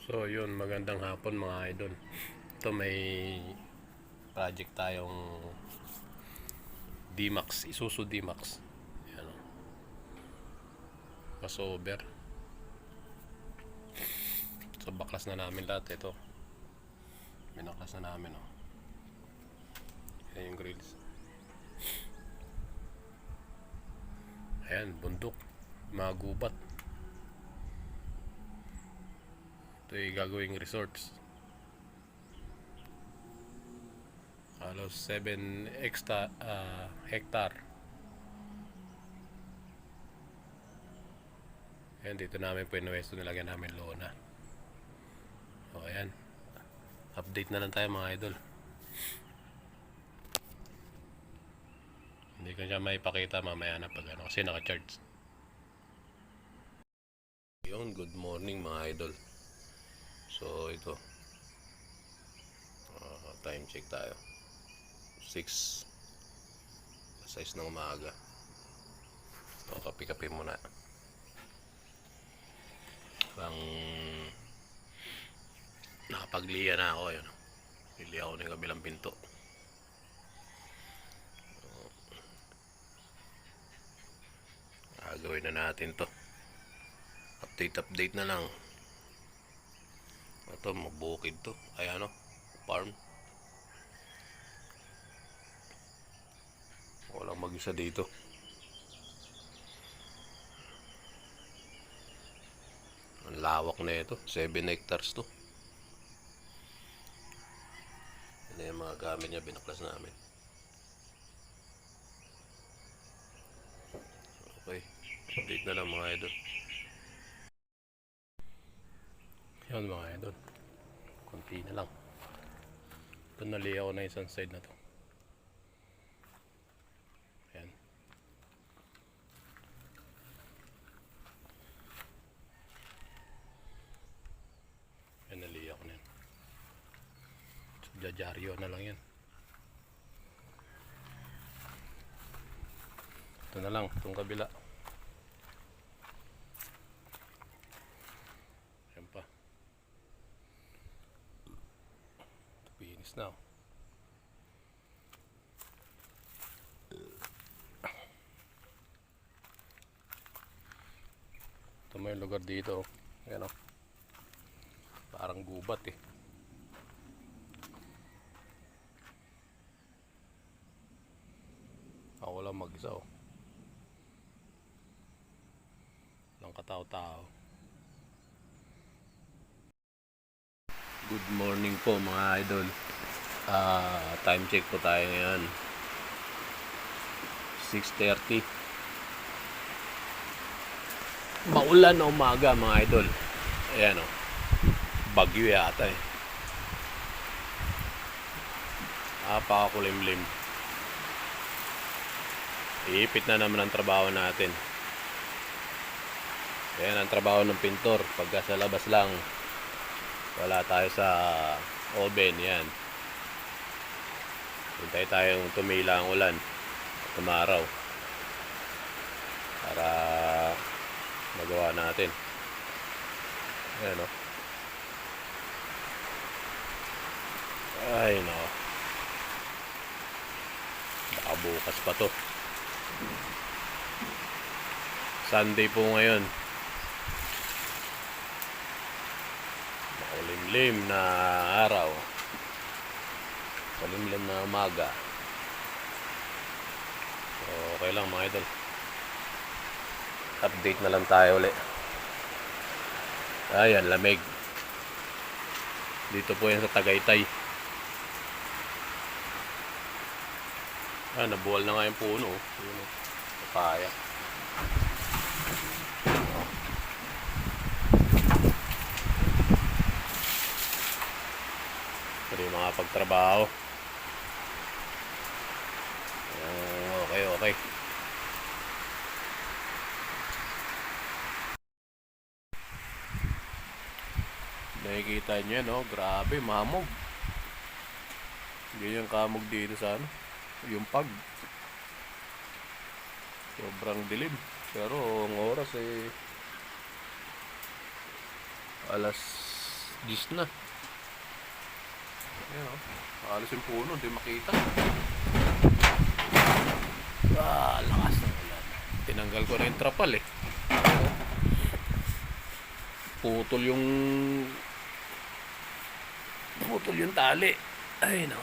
So yun, magandang hapon mga idol. Ito may project tayong D-Max, Isuzu D-Max. Yan o. Crossover. So baklas na namin lahat ito. Binaklas na namin o. Yan yung grills. Ayan, bundok. Mga gubat. Ito yung gagawing resorts. Halos 7 hectare. Ayan, dito namin pinuwesto, nilagyan namin lona. O ayan, update na lang tayo mga idol. Hindi ko siya maipakita mamaya na pag ano, kasi naka-charge. Yun, good morning mga idol. So ito, time check tayo, 6 size ng umaga. So kape-kape muna. Bang nakapagliya na ako yun. Lili ako ng kabilang pinto. Gagawin na natin to. Update na lang. Ito mabukid to. Ay ano, farm. Walang mag-isa dito. Ang lawak na ito, 7 hectares to. Yan yung mga gamit niya, binaklas namin. Okay, update na lang mga idol. Yan mga idol, konti na lang. Tunali ako na isang side na to. Yan. Yan, nali ako na yan. Jajaryo na lang yan. Ito na lang, itong kabila. Yan pa. Ito pinis na. Ito mo yung lugar dito. Yan o. Parang gubat eh. Ako lang mag-isa oh. Walang katao-tao. Good morning po mga idol. Time check po tayo ngayon, 6:30. Maulan na umaga mga idol. Ayan o, bagyo yata eh. Napakakulimlim. Iipit na naman ang trabaho natin. Ayan ang trabaho ng pintor. Pagka sa labas lang, wala tayo sa oven. Yan, hintay tayong tumila ang ulan at tumaraw para magawa natin. Ayan o. Ay no, baka bukas pa to. Sunday po ngayon. Makulimlim na araw. Makulimlim na umaga. So, okay lang mga idol. Update na lang tayo ulit. Ayan, lamig. Dito po yan sa Tagaytay. Nabuwal na nga yung puno. Yung papaya. Pwede mga pagtrabaho. Okay. Nakikita nyo yan, oh. Grabe, mamog. Ganyan kamog dito sa ano, yung pag. Sobrang dilim. Pero ang oras eh alas Gis na. Ayan o. Alas yung puno, hindi makita. Lakas ng ulan. Tinanggal ko na yung trapal eh. Putol yung tali. Ay no.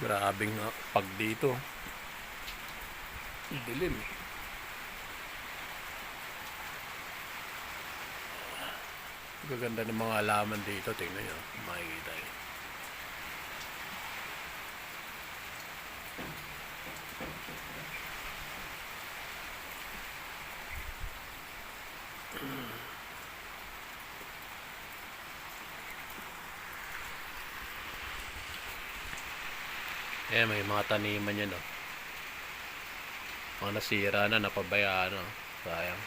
Grabing pag dito. Dilim eh. Gaganda ng mga halaman dito. Tingnan nyo. Makikita eh. Eh, may mga taniman yan, no? Mga nasira na, napabayaan, no? Sayang.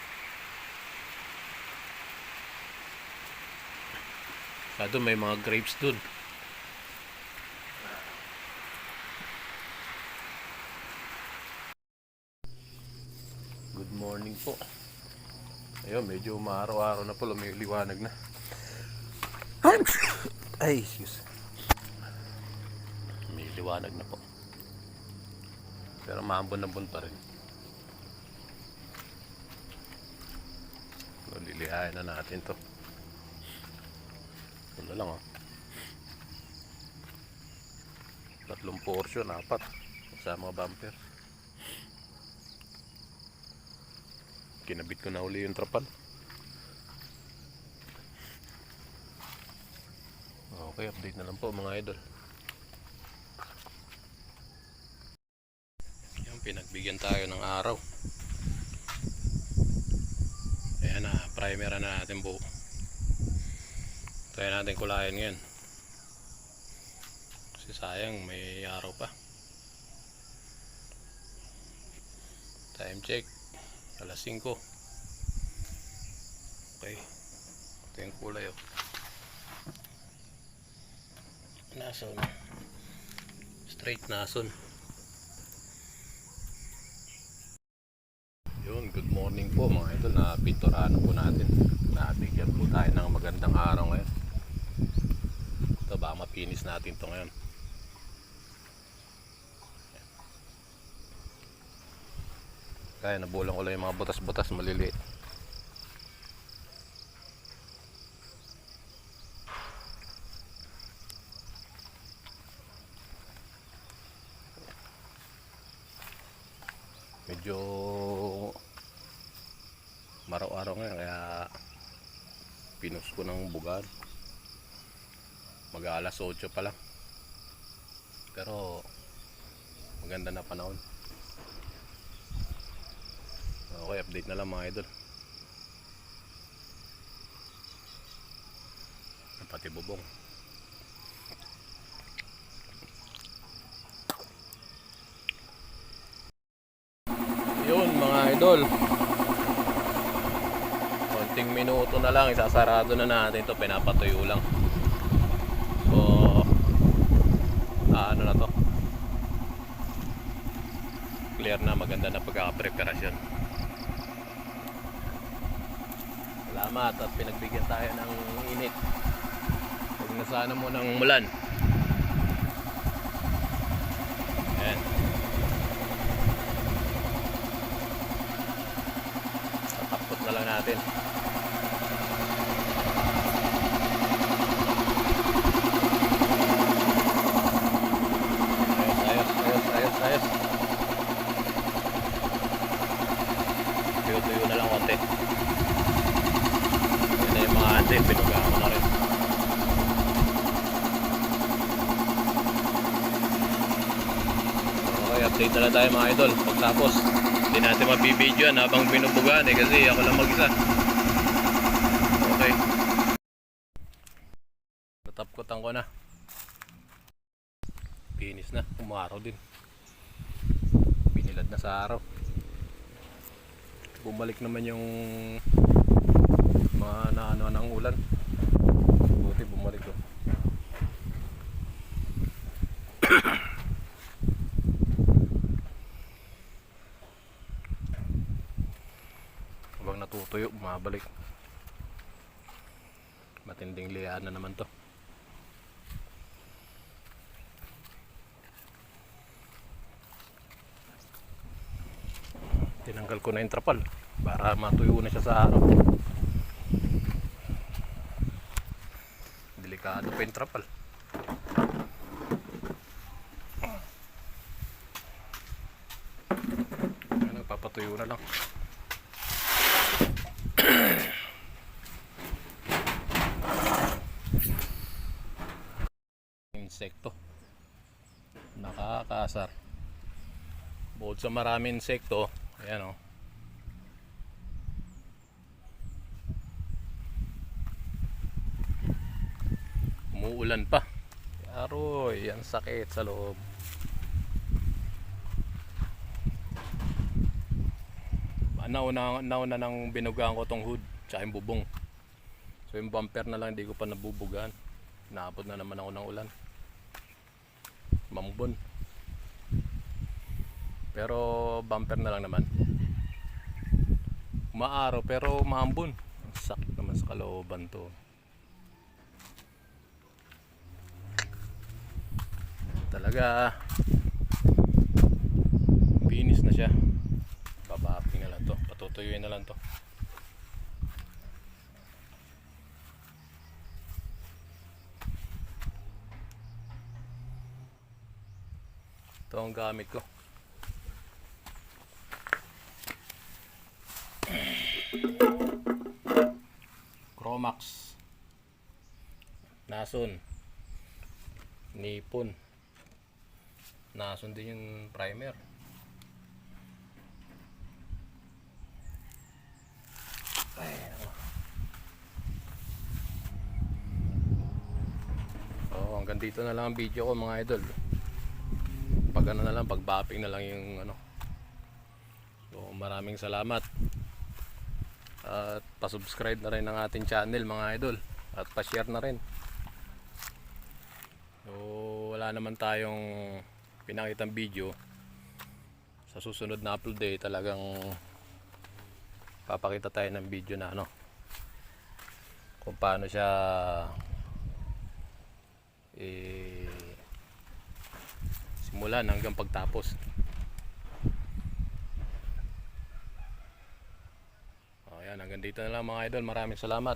Doon may mga grapes dun. Good morning po. Ayun, medyo maaraw-araw na po, lumiliwanag na. Ay, excuse. May liwanag na po. Pero maambon-ambon pa rin. So, lilihain na natin to. Ito na lang oh. 3 portion, 4. Kasama bumper. Kinabit ko na uli yung trapal. Okay, update na lang po mga idol. Yan, pinagbigyan tayo ng araw. Ayan na, primer na natin buo. Try natin kulayan ngayon. Kasi sayang, may araw pa. Time check. Alas 5. Okay. Ito yung kulay oh. Nason. Straight nason. Yun, good morning po mga idol. Napinturahan po natin. Nabigyan po tayo ng magandang araw ngayon. Ito baka mapinis natin ito ngayon. Kaya nabulang ko lang yung mga butas-butas maliliit. Medyo maraw-araw ngayon kaya pinus ko ng bugan. Mag-alas 8 pa lang. Pero maganda na panahon. Okay, update na lang mga idol. Pati bubong. Yun mga idol. Konting minuto na lang, isasarado na natin ito. Pinapatuyo lang. So, ano na to? Clear na, maganda na pagkakapreparasyon. Salamat at pinagbigyan tayo ng init. Huwag na sana mo ng mulan. Ayan. Tatakot na lang natin. Ayos. Tuyo-tuyo na lang konti. Yan na yung mga ante, pinugaan ko na rin. Okay, update na lang tayo mga idol. Pagtapos, hindi natin mabibidyoan habang pinubugaan kasi ako lang mag-isa. Okay. Natapkotan ko na. Pinis na, umaraw din. Binilad na sa araw. Bumalik naman yung mga naano ng ulan. Buti bumalik ko. Habang natutuyo, bumabalik. Matinding lian na naman to. Tinanggal ko na yung trapal para matuyo na siya sa araw. Delikado pa yung trapal. Papatuyo na lang. Insekto. Nakakaasar. Bukod sa marami insekto, ayan o. Umuulan pa. Aroy, ang sakit sa loob. Nauna nang binugaan ko tong hood tsaka yung bubong. So yung bumper na lang hindi ko pa nabubugaan. Naabot na naman ako ng ulan. Mambon. Pero bumper na lang naman. Maaraw pero maambon. Sakit naman sa kalooban to. Talaga binis na siya. Babaping na lang to, patutuyuin na lang to. Ito ang gamit ko. Cromax, Nason, Nippon. Nason din yung primer. Oh, hanggang dito na lang ang video ko mga idol. Pag ano na lang, pag bapping na lang yung ano. So, maraming salamat. At pa-subscribe na rin ng ating channel mga idol. At pa-share na rin. So, wala naman tayong pinakitang video. Sa susunod na upload day, talagang papakita tayo ng video na ano, kung paano siya simulan hanggang pagtapos. Ayan, hanggang dito na lang mga idol. Maraming salamat.